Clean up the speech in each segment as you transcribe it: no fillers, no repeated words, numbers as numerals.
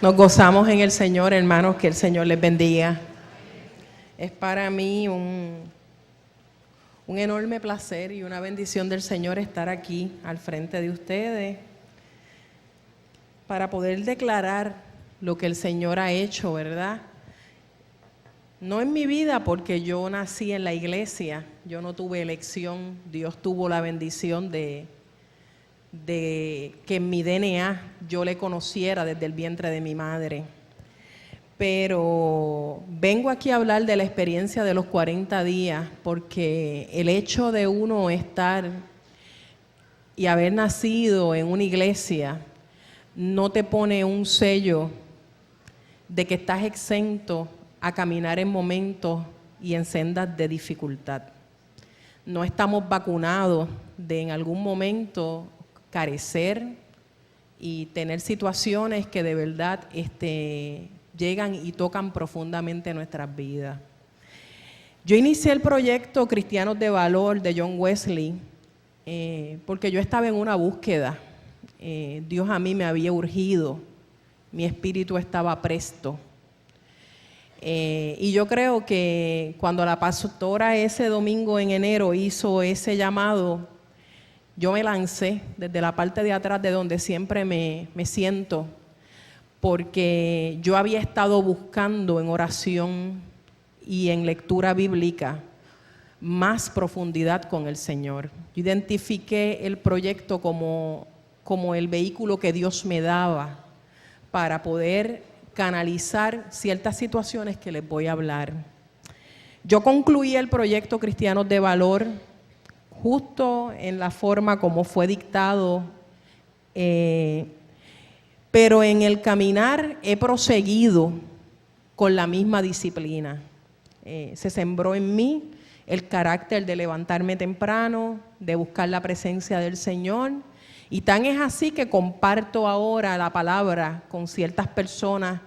Nos gozamos en el Señor, hermanos, que el Señor les bendiga. Es para mí un enorme placer y una bendición del Señor estar aquí al frente de ustedes para poder declarar lo que el Señor ha hecho, ¿verdad? No en mi vida, porque yo nací en la iglesia, yo no tuve elección, Dios tuvo la bendición de que en mi DNA yo le conociera desde el vientre de mi madre. Pero vengo aquí a hablar de la experiencia de los 40 días, porque el hecho de uno estar y haber nacido en una iglesia no te pone un sello de que estás exento a caminar en momentos y en sendas de dificultad. No estamos vacunados de en algún momento carecer y tener situaciones que de verdad llegan y tocan profundamente nuestras vidas. Yo inicié el proyecto Cristianos de Valor de John Wesley porque yo estaba en una búsqueda. Dios a mí me había urgido, mi espíritu estaba presto. Y yo creo que cuando la pastora ese domingo en enero hizo ese llamado, yo me lancé desde la parte de atrás de donde siempre me siento, porque yo había estado buscando en oración y en lectura bíblica más profundidad con el Señor. Yo identifiqué el proyecto como el vehículo que Dios me daba para poder canalizar ciertas situaciones que les voy a hablar. Yo concluí el proyecto Cristianos de Valor justo en la forma como fue dictado, pero en el caminar he proseguido con la misma disciplina. Se sembró en mí el carácter de levantarme temprano, de buscar la presencia del Señor, y tan es así que comparto ahora la palabra con ciertas personas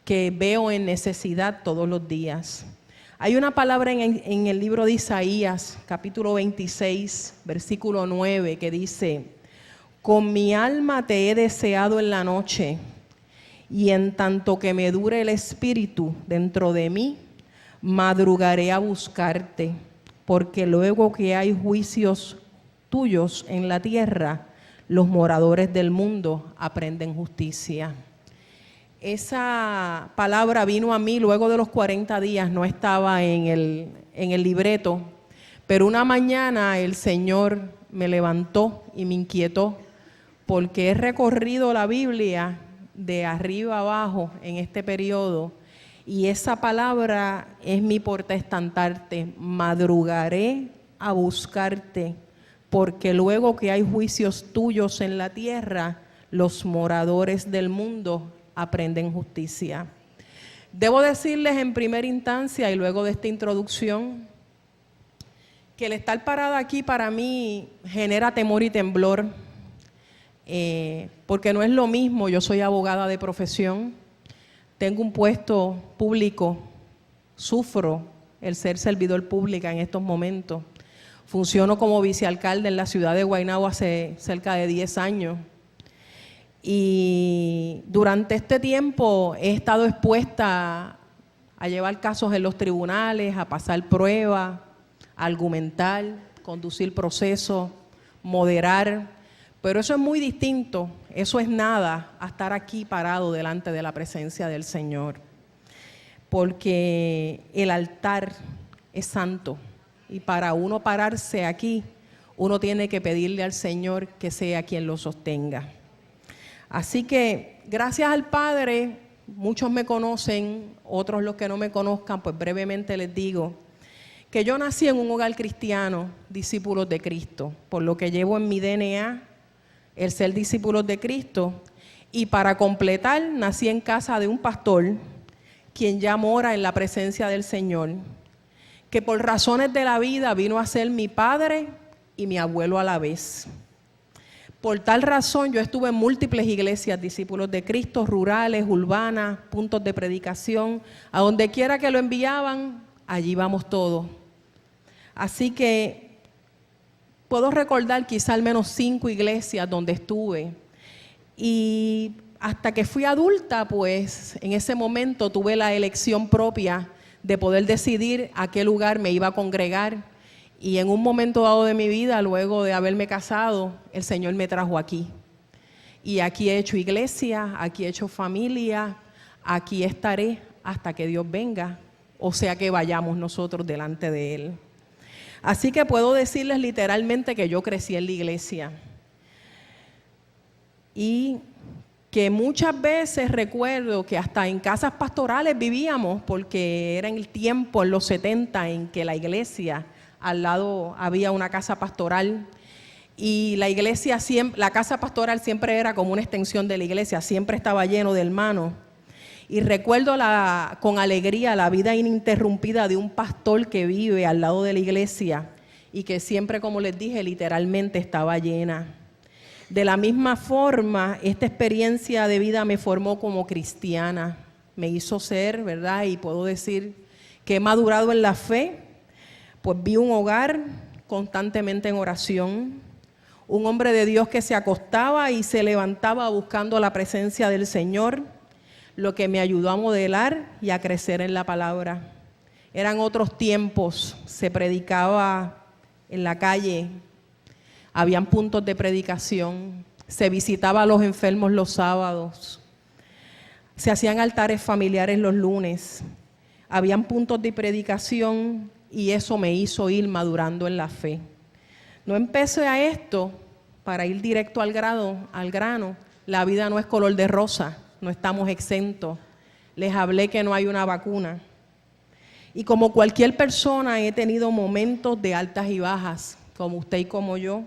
que veo en necesidad todos los días. Hay una palabra en el libro de Isaías, capítulo 26, versículo 9, que dice: con mi alma te he deseado en la noche, y en tanto que me dure el espíritu dentro de mí, madrugaré a buscarte, porque luego que hay juicios tuyos en la tierra, los moradores del mundo aprenden justicia. Esa palabra vino a mí luego de los 40 días, no estaba en el libreto, pero una mañana el Señor me levantó y me inquietó, porque he recorrido la Biblia de arriba a abajo en este periodo, y esa palabra es mi portaestandarte: madrugaré a buscarte, porque luego que hay juicios tuyos en la tierra, los moradores del mundo aprenden justicia. Debo decirles en primera instancia y luego de esta introducción que el estar parada aquí para mí genera temor y temblor, porque no es lo mismo. Yo soy abogada de profesión, tengo un puesto público, sufro el ser servidor pública en estos momentos, funciono como vicealcalde en la ciudad de Guaynabo hace cerca de 10 años. Y durante este tiempo he estado expuesta a llevar casos en los tribunales, a pasar pruebas, a argumentar, conducir procesos, moderar, pero eso es muy distinto, eso es nada a estar aquí parado delante de la presencia del Señor, porque el altar es santo y para uno pararse aquí, uno tiene que pedirle al Señor que sea quien lo sostenga. Así que gracias al Padre, muchos me conocen, otros los que no me conozcan, pues brevemente les digo que yo nací en un hogar cristiano, discípulos de Cristo, por lo que llevo en mi DNA el ser discípulos de Cristo, y para completar nací en casa de un pastor quien ya mora en la presencia del Señor, que por razones de la vida vino a ser mi padre y mi abuelo a la vez. Por tal razón yo estuve en múltiples iglesias, discípulos de Cristo, rurales, urbanas, puntos de predicación, a donde quiera que lo enviaban, allí vamos todos. Así que puedo recordar quizá al menos 5 iglesias donde estuve, y hasta que fui adulta, pues en ese momento tuve la elección propia de poder decidir a qué lugar me iba a congregar. Y en un momento dado de mi vida, luego de haberme casado, el Señor me trajo aquí. Y aquí he hecho iglesia, aquí he hecho familia, aquí estaré hasta que Dios venga, o sea que vayamos nosotros delante de Él. Así que puedo decirles literalmente que yo crecí en la iglesia. Y que muchas veces recuerdo que hasta en casas pastorales vivíamos, porque era en el tiempo, en los 70, en que la iglesia, al lado había una casa pastoral, y la iglesia siempre, la casa pastoral siempre era como una extensión de la iglesia, siempre estaba lleno de hermanos. Y recuerdo con alegría la vida ininterrumpida de un pastor que vive al lado de la iglesia y que siempre, como les dije, literalmente estaba llena. De la misma forma, esta experiencia de vida me formó como cristiana, me hizo ser, ¿verdad? Y puedo decir que he madurado en la fe, pues vi un hogar constantemente en oración, un hombre de Dios que se acostaba y se levantaba buscando la presencia del Señor, lo que me ayudó a modelar y a crecer en la palabra. Eran otros tiempos, se predicaba en la calle, habían puntos de predicación, se visitaba a los enfermos los sábados, se hacían altares familiares los lunes, habían puntos de predicación y eso me hizo ir madurando en la fe. No empecé a esto para ir directo al grano. La vida no es color de rosa, no estamos exentos. Les hablé que no hay una vacuna. Y como cualquier persona he tenido momentos de altas y bajas, como usted y como yo.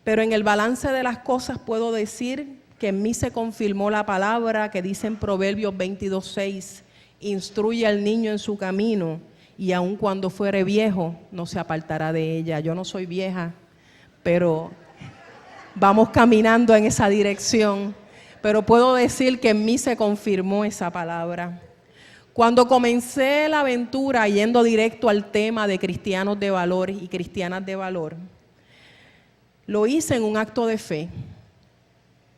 Pero en el balance de las cosas puedo decir que en mí se confirmó la palabra que dice en Proverbios 22:6, instruye al niño en su camino y aun cuando fuere viejo no se apartará de ella. Yo no soy vieja, pero vamos caminando en esa dirección. Pero puedo decir que en mí se confirmó esa palabra. Cuando comencé la aventura yendo directo al tema de cristianos de valor y cristianas de valor, lo hice en un acto de fe.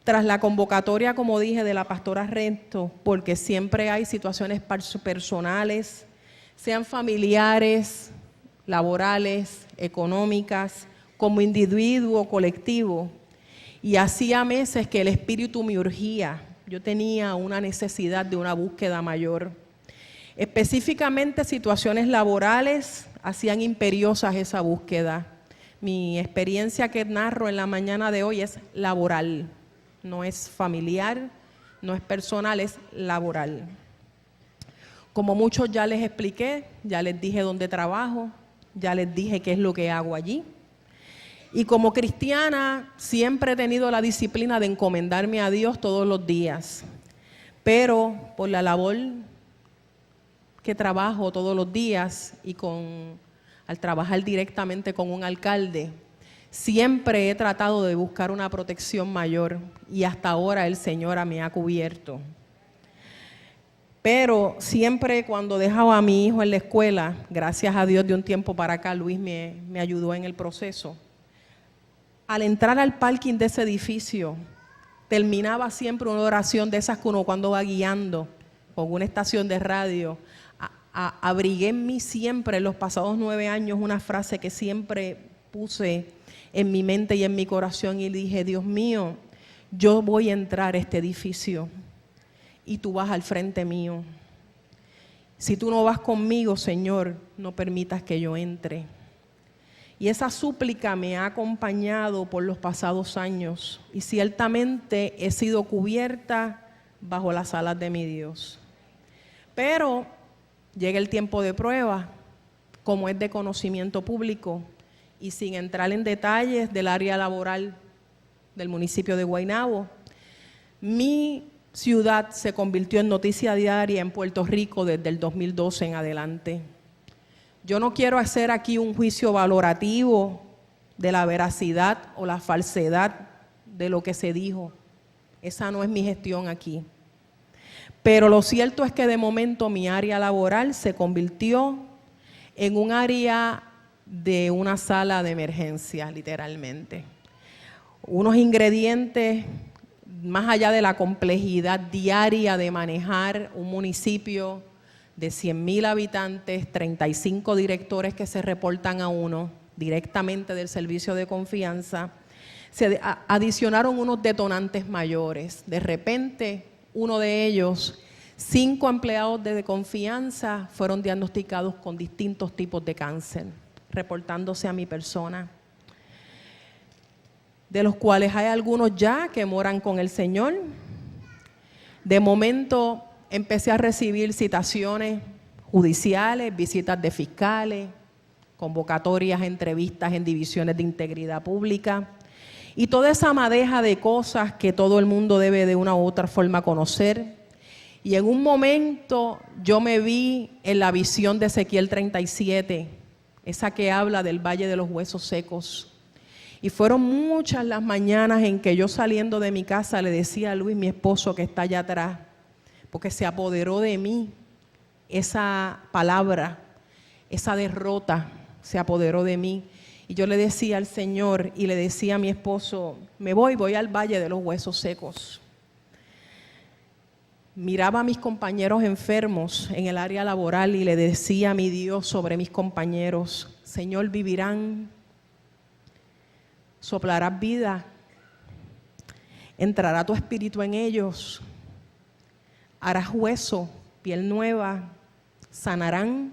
Tras la convocatoria, como dije, de la pastora Resto, porque siempre hay situaciones personales, sean familiares, laborales, económicas, como individuo, colectivo. Y hacía meses que el espíritu me urgía. Yo tenía una necesidad de una búsqueda mayor. Específicamente situaciones laborales hacían imperiosas esa búsqueda. Mi experiencia que narro en la mañana de hoy es laboral, no es familiar, no es personal, es laboral. Como muchos ya les expliqué, ya les dije dónde trabajo, ya les dije qué es lo que hago allí. Y como cristiana siempre he tenido la disciplina de encomendarme a Dios todos los días, pero por la labor que trabajo todos los días y al trabajar directamente con un alcalde, siempre he tratado de buscar una protección mayor y hasta ahora el Señor me ha cubierto. Pero siempre cuando dejaba a mi hijo en la escuela, gracias a Dios de un tiempo para acá, Luis me ayudó en el proceso. Al entrar al parking de ese edificio, terminaba siempre una oración de esas que uno cuando va guiando con una estación de radio. Abrigué en mí siempre en los pasados 9 años una frase que siempre puse en mi mente y en mi corazón y dije, Dios mío, yo voy a entrar a este edificio y tú vas al frente mío. Si tú no vas conmigo, Señor, no permitas que yo entre. Y esa súplica me ha acompañado por los pasados años y ciertamente he sido cubierta bajo las alas de mi Dios. Pero llega el tiempo de prueba, como es de conocimiento público, y sin entrar en detalles del área laboral del municipio de Guaynabo, mi ciudad se convirtió en noticia diaria en Puerto Rico desde el 2012 en adelante. Yo no quiero hacer aquí un juicio valorativo de la veracidad o la falsedad de lo que se dijo. Esa no es mi gestión aquí. Pero lo cierto es que de momento mi área laboral se convirtió en un área de una sala de emergencia, literalmente. Unos ingredientes más allá de la complejidad diaria de manejar un municipio de 100,000 habitantes, 35 directores que se reportan a uno directamente del servicio de confianza, se adicionaron unos detonantes mayores. De repente, uno de ellos, 5 empleados de confianza fueron diagnosticados con distintos tipos de cáncer, reportándose a mi persona, de los cuales hay algunos ya que moran con el Señor. De momento empecé a recibir citaciones judiciales, visitas de fiscales, convocatorias, entrevistas en divisiones de integridad pública y toda esa madeja de cosas que todo el mundo debe de una u otra forma conocer. Y en un momento yo me vi en la visión de Ezequiel 37, esa que habla del Valle de los Huesos Secos. Y fueron muchas las mañanas en que yo, saliendo de mi casa, le decía a Luis, mi esposo que está allá atrás, porque se apoderó de mí esa palabra, esa derrota se apoderó de mí. Y yo le decía al Señor y le decía a mi esposo, voy al Valle de los Huesos Secos. Miraba a mis compañeros enfermos en el área laboral y le decía a mi Dios sobre mis compañeros, Señor, vivirán, soplarás vida, entrará tu espíritu en ellos, harás hueso, piel nueva, sanarán.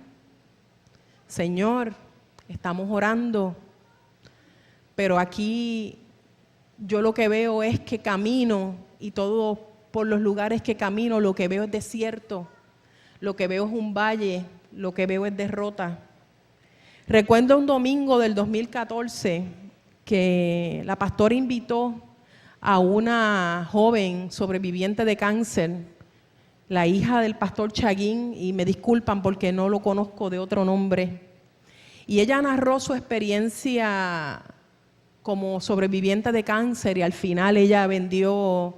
Señor, estamos orando, pero aquí yo lo que veo es que camino y todo por los lugares que camino, lo que veo es desierto, lo que veo es un valle, lo que veo es derrota. Recuerdo un domingo del 2014 que la pastora invitó a una joven sobreviviente de cáncer, la hija del pastor Chaguín, y me disculpan porque no lo conozco de otro nombre, y ella narró su experiencia como sobreviviente de cáncer y al final ella vendió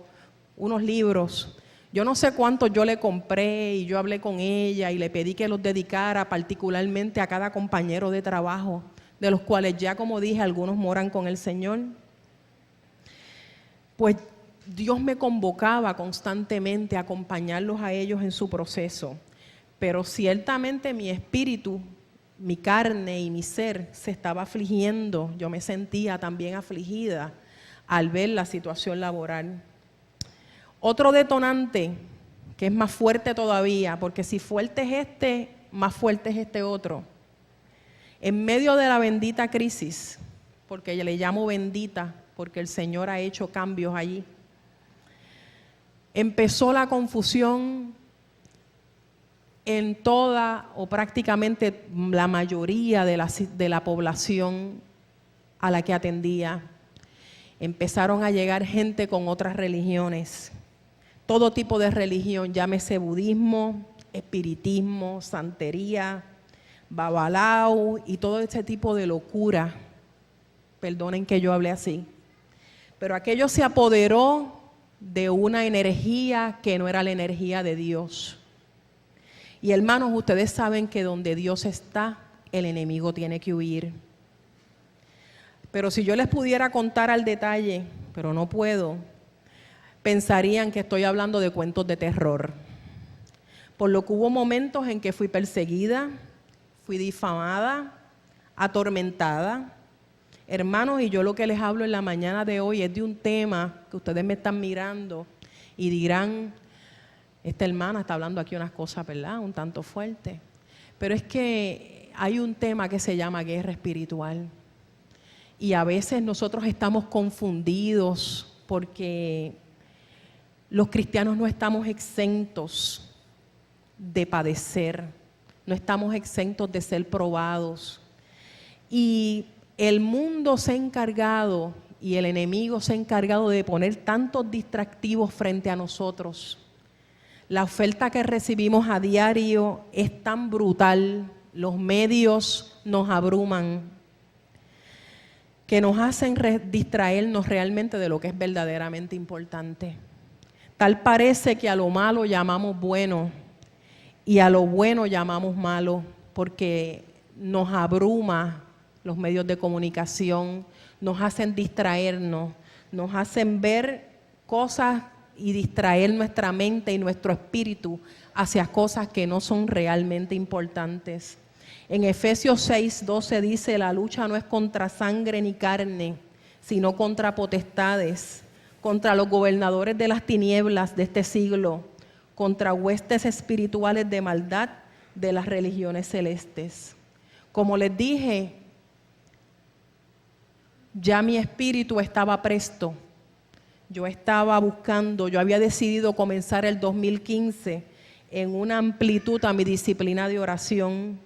unos libros. Yo no sé cuántos yo le compré y yo hablé con ella y le pedí que los dedicara particularmente a cada compañero de trabajo, de los cuales ya, como dije, algunos moran con el Señor. Pues Dios me convocaba constantemente a acompañarlos a ellos en su proceso, pero ciertamente mi espíritu, mi carne y mi ser se estaba afligiendo. Yo me sentía también afligida al ver la situación laboral. Otro detonante que es más fuerte todavía, porque si fuerte es este, más fuerte es este otro. En medio de la bendita crisis, porque yo le llamo bendita, porque el Señor ha hecho cambios allí, empezó la confusión en toda o prácticamente la mayoría de la población a la que atendía. Empezaron a llegar gente con otras religiones, todo tipo de religión, llámese budismo, espiritismo, santería, babalao y todo ese tipo de locura. Perdonen que yo hable así, pero aquello se apoderó de una energía que no era la energía de Dios. Y hermanos, ustedes saben que donde Dios está, el enemigo tiene que huir. Pero si yo les pudiera contar al detalle, pero no puedo, pensarían que estoy hablando de cuentos de terror. Por lo que hubo momentos en que fui perseguida, fui difamada, atormentada. Hermanos, y yo lo que les hablo en la mañana de hoy es de un tema que ustedes me están mirando y dirán, esta hermana está hablando aquí unas cosas, ¿verdad?, un tanto fuerte. Pero es que hay un tema que se llama guerra espiritual. Y a veces nosotros estamos confundidos porque los cristianos no estamos exentos de padecer, no estamos exentos de ser probados. Y el mundo se ha encargado y el enemigo se ha encargado de poner tantos distractivos frente a nosotros. La oferta que recibimos a diario es tan brutal, los medios nos abruman, que nos hacen distraernos realmente de lo que es verdaderamente importante. Tal parece que a lo malo llamamos bueno y a lo bueno llamamos malo, porque nos abruma los medios de comunicación, nos hacen distraernos, nos hacen ver cosas y distraer nuestra mente y nuestro espíritu hacia cosas que no son realmente importantes. En Efesios 6:12 dice, la lucha no es contra sangre ni carne, sino contra potestades, contra los gobernadores de las tinieblas de este siglo, contra huestes espirituales de maldad de las religiones celestes. Como les dije, ya mi espíritu estaba presto. Yo estaba buscando, yo había decidido comenzar el 2015 en una amplitud a mi disciplina de oración.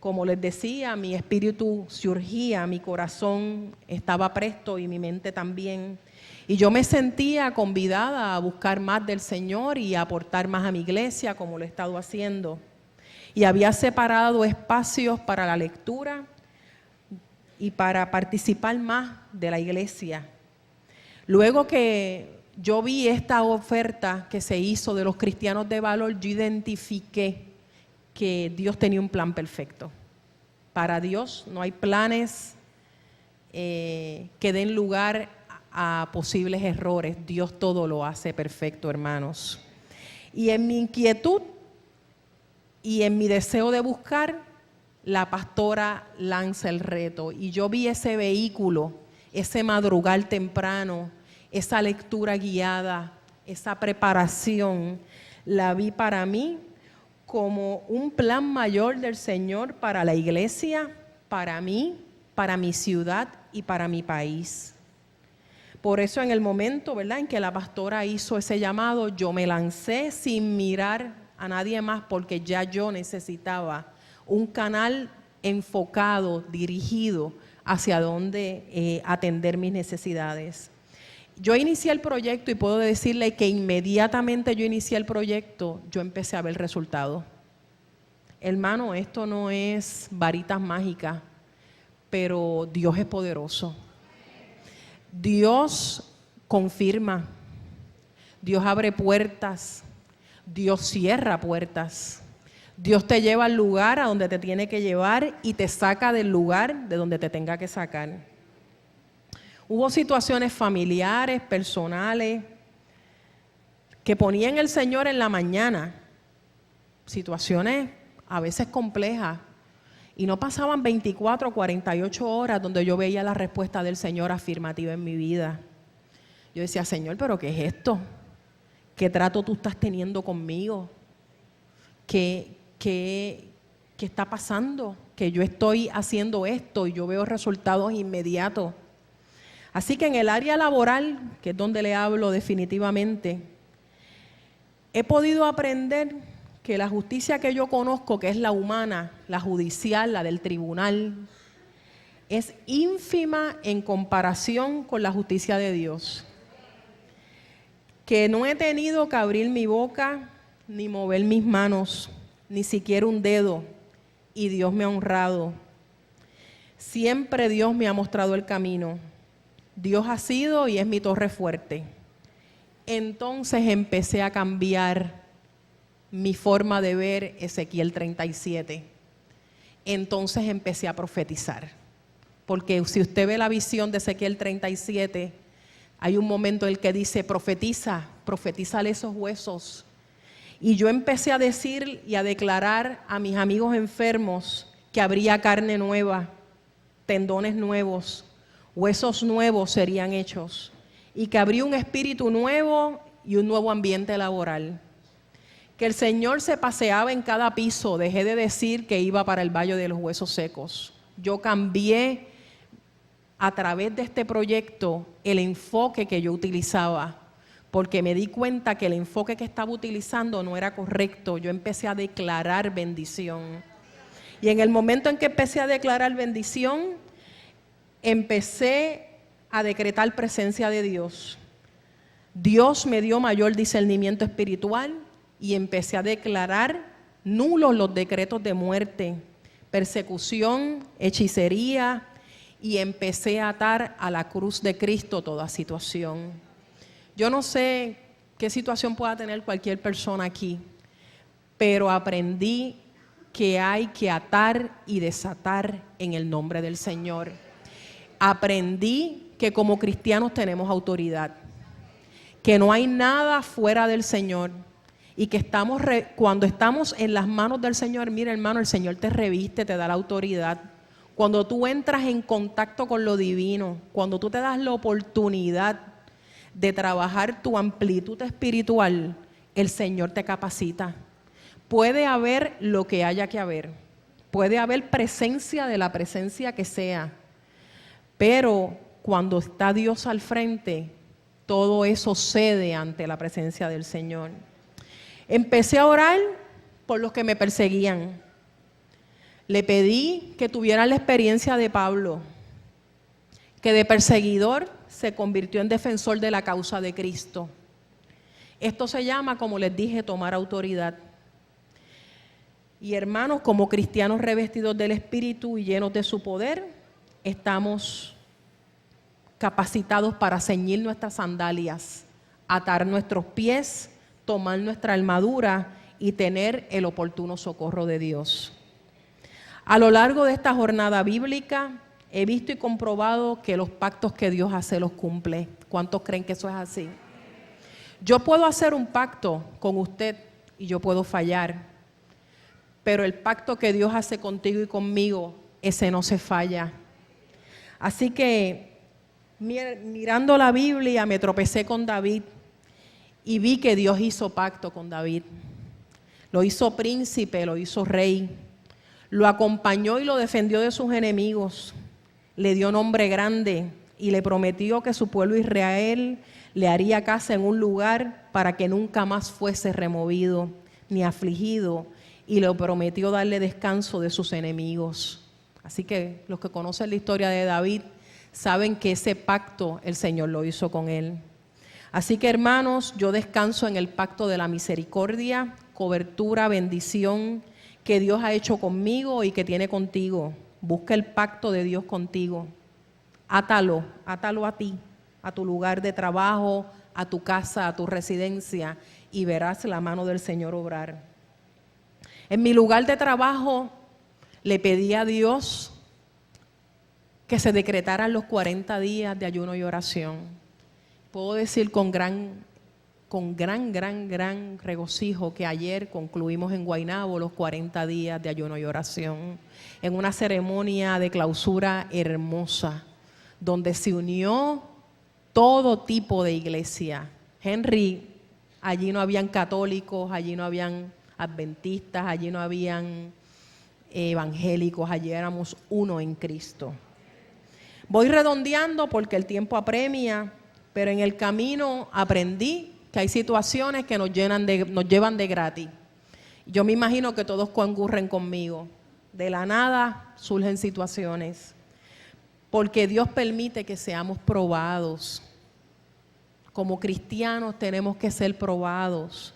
Como les decía, mi espíritu surgía, mi corazón estaba presto y mi mente también. Y yo me sentía convidada a buscar más del Señor y a aportar más a mi iglesia, como lo he estado haciendo. Y había separado espacios para la lectura y para participar más de la iglesia. Luego que yo vi esta oferta que se hizo de los cristianos de valor, yo identifiqué que Dios tenía un plan perfecto. Para Dios no hay planes que den lugar a posibles errores. Dios todo lo hace perfecto, hermanos. Y en mi inquietud y en mi deseo de buscar, la pastora lanza el reto. Y yo vi ese vehículo, ese madrugar temprano, esa lectura guiada, esa preparación, la vi para mí como un plan mayor del Señor para la iglesia, para mí, para mi ciudad y para mi país. Por eso en el momento, ¿verdad?, en que la pastora hizo ese llamado, yo me lancé sin mirar a nadie más porque ya yo necesitaba un canal enfocado, dirigido hacia dónde atender mis necesidades. Yo inicié el proyecto y puedo decirle que inmediatamente yo inicié el proyecto, yo empecé a ver resultados. Hermano, esto no es varitas mágicas, pero Dios es poderoso. Dios confirma, Dios abre puertas, Dios cierra puertas. Dios te lleva al lugar a donde te tiene que llevar y te saca del lugar de donde te tenga que sacar. Hubo situaciones familiares, personales, que ponían el Señor en la mañana, situaciones a veces complejas, y no pasaban 24 o 48 horas donde yo veía la respuesta del Señor afirmativa en mi vida. Yo decía, Señor, ¿pero qué es esto? ¿Qué trato tú estás teniendo conmigo? ¿Qué está pasando? Que yo estoy haciendo esto y yo veo resultados inmediatos. Así que en el área laboral, que es donde le hablo definitivamente, he podido aprender que la justicia que yo conozco, que es la humana, la judicial, la del tribunal, es ínfima en comparación con la justicia de Dios. Que no he tenido que abrir mi boca, ni mover mis manos, ni siquiera un dedo, y Dios me ha honrado. Siempre Dios me ha mostrado el camino. Dios ha sido y es mi torre fuerte. Entonces empecé a cambiar mi forma de ver Ezequiel 37. Entonces empecé a profetizar. Porque si usted ve la visión de Ezequiel 37, hay un momento en el que dice, profetízale esos huesos. Y yo empecé a decir y a declarar a mis amigos enfermos que habría carne nueva, tendones nuevos, huesos nuevos serían hechos, y que habría un espíritu nuevo y un nuevo ambiente laboral. Que el Señor se paseaba en cada piso. Dejé de decir que iba para el valle de los huesos secos. Yo cambié a través de este proyecto el enfoque que yo utilizaba, porque me di cuenta que el enfoque que estaba utilizando no era correcto. Yo empecé a declarar bendición. Y en el momento en que empecé a declarar bendición, empecé a decretar presencia de Dios. Dios me dio mayor discernimiento espiritual y empecé a declarar nulos los decretos de muerte, persecución, hechicería, y empecé a atar a la cruz de Cristo toda situación. Yo no sé qué situación pueda tener cualquier persona aquí, pero aprendí que hay que atar y desatar en el nombre del Señor. Aprendí que como cristianos tenemos autoridad, que no hay nada fuera del Señor y que cuando estamos en las manos del Señor, mira hermano, el Señor te reviste, te da la autoridad. Cuando tú entras en contacto con lo divino, cuando tú te das la oportunidad de trabajar tu amplitud espiritual, el Señor te capacita. Puede haber lo que haya que haber, puede haber presencia de la presencia que sea, pero cuando está Dios al frente, todo eso cede ante la presencia del Señor. Empecé a orar por los que me perseguían. Le pedí que tuvieran la experiencia de Pablo, que de perseguidor se convirtió en defensor de la causa de Cristo. Esto se llama, como les dije, tomar autoridad. Y hermanos, como cristianos revestidos del Espíritu y llenos de su poder, estamos capacitados para ceñir nuestras sandalias, atar nuestros pies, tomar nuestra armadura y tener el oportuno socorro de Dios. A lo largo de esta jornada bíblica he visto y comprobado que los pactos que Dios hace los cumple. ¿Cuántos creen que eso es así? Yo puedo hacer un pacto con usted y yo puedo fallar, pero el pacto que Dios hace contigo y conmigo, ese no se falla. Así que mirando la Biblia me tropecé con David y vi que Dios hizo pacto con David. Lo hizo príncipe, lo hizo rey, lo acompañó y lo defendió de sus enemigos, le dio nombre grande y le prometió que su pueblo Israel le haría casa en un lugar para que nunca más fuese removido ni afligido, y le prometió darle descanso de sus enemigos. Así que los que conocen la historia de David saben que ese pacto el Señor lo hizo con él. Así que hermanos, yo descanso en el pacto de la misericordia, cobertura, bendición que Dios ha hecho conmigo y que tiene contigo. Busca el pacto de Dios contigo. Átalo a ti, a tu lugar de trabajo, a tu casa, a tu residencia, y verás la mano del Señor obrar. En mi lugar de trabajo le pedí a Dios que se decretaran los 40 días de ayuno y oración. Puedo decir con gran regocijo que ayer concluimos en Guaynabo los 40 días de ayuno y oración, en una ceremonia de clausura hermosa, donde se unió todo tipo de iglesia. Henry, allí no habían católicos, allí no habían adventistas, allí no habían evangélicos, allí éramos uno en Cristo. Voy redondeando porque el tiempo apremia, pero en el camino aprendí que hay situaciones que nos llevan de gratis. Yo me imagino que todos concurren conmigo. De la nada surgen situaciones, porque Dios permite que seamos probados. Como cristianos tenemos que ser probados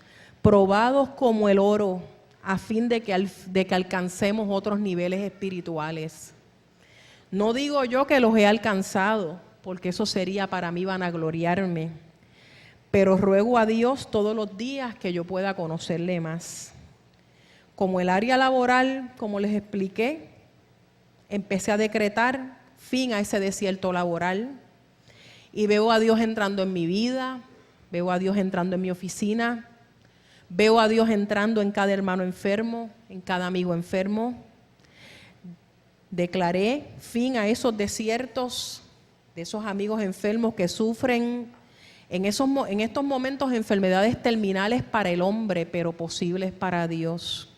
como el oro, a fin de que alcancemos otros niveles espirituales. No digo yo que los he alcanzado, porque eso sería para mí vanagloriarme, pero ruego a Dios todos los días que yo pueda conocerle más. Como el área laboral, como les expliqué, empecé a decretar fin a ese desierto laboral y veo a Dios entrando en mi vida, veo a Dios entrando en mi oficina, veo a Dios entrando en cada hermano enfermo, en cada amigo enfermo. Declaré fin a esos desiertos, de esos amigos enfermos que sufren en estos momentos enfermedades terminales para el hombre, pero posibles para Dios.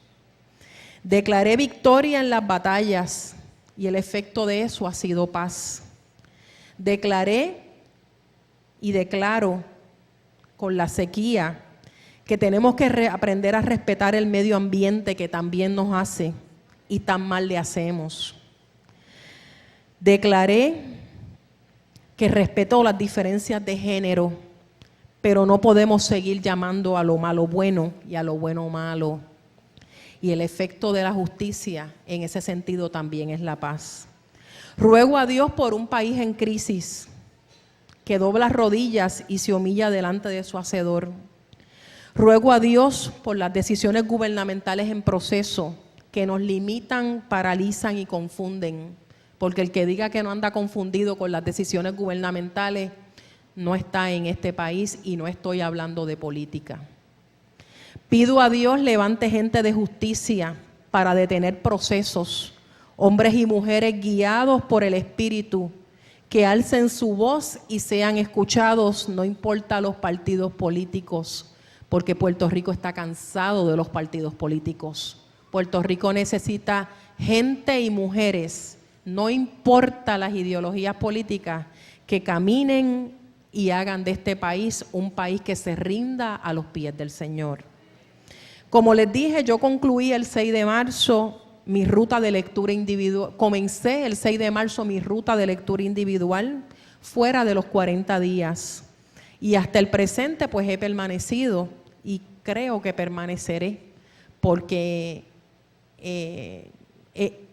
Declaré victoria en las batallas y el efecto de eso ha sido paz. Declaré y declaro con la sequía que tenemos que aprender a respetar el medio ambiente que también nos hace y tan mal le hacemos. Declaré que respeto las diferencias de género, pero no podemos seguir llamando a lo malo bueno y a lo bueno malo. Y el efecto de la justicia en ese sentido también es la paz. Ruego a Dios por un país en crisis que dobla rodillas y se humilla delante de su Hacedor. Ruego a Dios por las decisiones gubernamentales en proceso que nos limitan, paralizan y confunden, porque el que diga que no anda confundido con las decisiones gubernamentales no está en este país y no estoy hablando de política. Pido a Dios levante gente de justicia para detener procesos, hombres y mujeres guiados por el Espíritu, que alcen su voz y sean escuchados, no importa los partidos políticos, porque Puerto Rico está cansado de los partidos políticos. Puerto Rico necesita gente y mujeres, no importa las ideologías políticas, que caminen y hagan de este país un país que se rinda a los pies del Señor. Como les dije, yo concluí el 6 de marzo mi ruta de lectura individual. Comencé el 6 de marzo mi ruta de lectura individual fuera de los 40 días. Y hasta el presente pues he permanecido y creo que permaneceré porque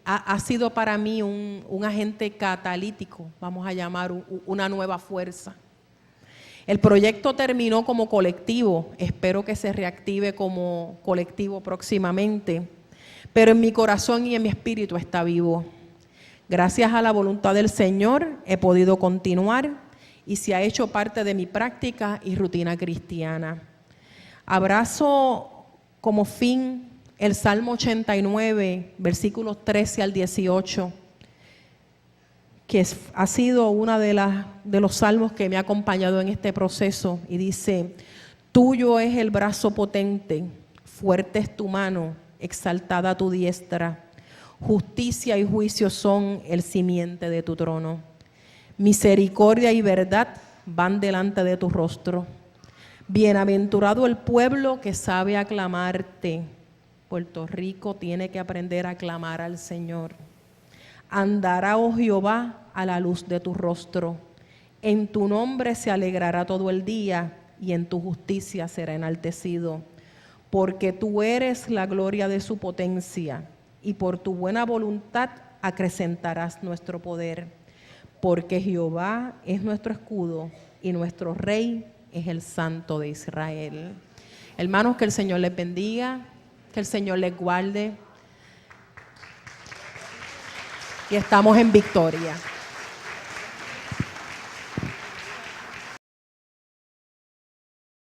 ha sido para mí un agente catalítico, vamos a llamar una nueva fuerza. El proyecto terminó como colectivo, espero que se reactive como colectivo próximamente, pero en mi corazón y en mi espíritu está vivo. Gracias a la voluntad del Señor he podido continuar y se ha hecho parte de mi práctica y rutina cristiana. Abrazo como fin el Salmo 89, versículos 13 al 18, que ha sido uno de los salmos que me ha acompañado en este proceso, y dice: tuyo es el brazo potente, fuerte es tu mano, exaltada tu diestra, justicia y juicio son el simiente de tu trono, misericordia y verdad van delante de tu rostro. Bienaventurado el pueblo que sabe aclamarte. Puerto Rico tiene que aprender a aclamar al Señor. Andará, oh Jehová, a la luz de tu rostro. En tu nombre se alegrará todo el día y en tu justicia será enaltecido. Porque tú eres la gloria de su potencia y por tu buena voluntad acrecentarás nuestro poder. Porque Jehová es nuestro escudo y nuestro Rey es el Santo de Israel. Hermanos, que el Señor les bendiga, que el Señor les guarde y estamos en victoria.